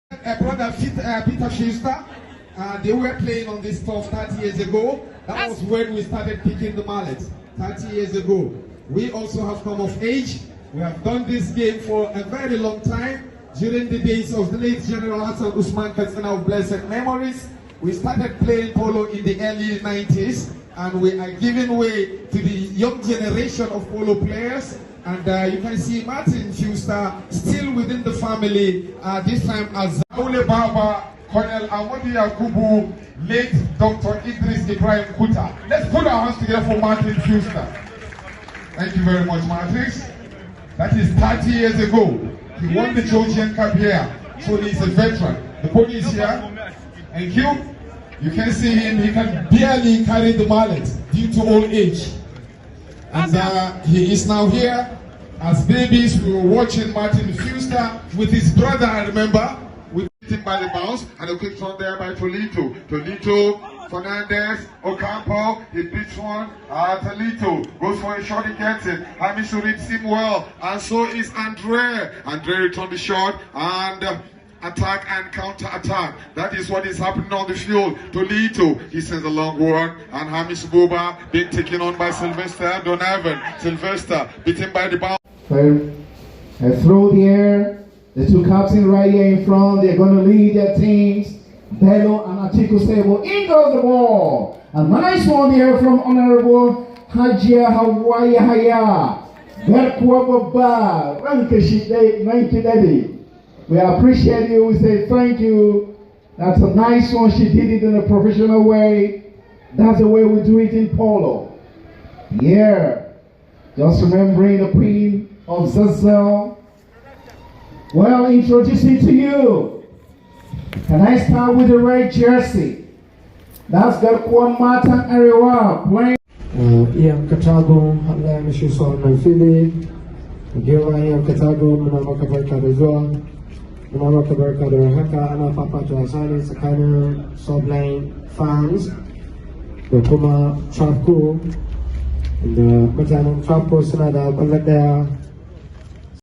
Brother Peter Schuster, they were playing on this stuff 30 years ago. That was when we started picking the mallet, 30 years ago. We also have come of age. We have done this game for a very long time. During the days of the late General Hassan Usman Katsina of blessed memories, we started playing polo in the early 90s, and we are giving way to the young generation of polo players. And you can see Martin Schuster still within the family, this time as Aule Baba, Colonel Amodi Yakubu, late Dr. Idris Ibrahim Kuta. Let's put our hands together for Martin Schuster. Thank you very much, Martin. That is 30 years ago. He won the Georgian Cup here, so he's a veteran. The pony is here. Thank you. You can see him, he can barely carry the mallet due to old age. And he is now here. As babies, we were watching Martin Schuster with his brother, I remember. We hit him by the bounce, and a quick turn there by Tolito. Tolito, Fernandez, Ocampo, he beats one. Tolito goes for a shot, he gets it. Hamish reads him well, and so is Andre. Andre returned the shot, and attack and counter-attack. That is what is happening on the field. Tolito, he sends a long one, and Hamish Buba being taken on by Sylvester Donovan. Sylvester beaten by the bounce. Throw the air. The two captains right here in front, they're going to lead their teams. Bello and Atiku Sebo. In goes the ball. A nice one here from Honorable Hajia Hawaii Haya. Berkwababa. Rankashidadi. We appreciate you. We say thank you. That's a nice one. She did it in a professional way. That's the way we do it in polo. Yeah. Just remembering the Queen of Zazzle. Well, introducing to you. Can I start with the red jersey? That's Garkwan Martin Arewa playing. Ian Katago, Hotline Mission Song and Philly. Gila Ian Katago, Manamaka Barka Manamaka Barka Haka, Ana Papa Joasani, Sakana, Subline fans, the Kuma Trapco, and the Majanan Trapo Sanada, Balada.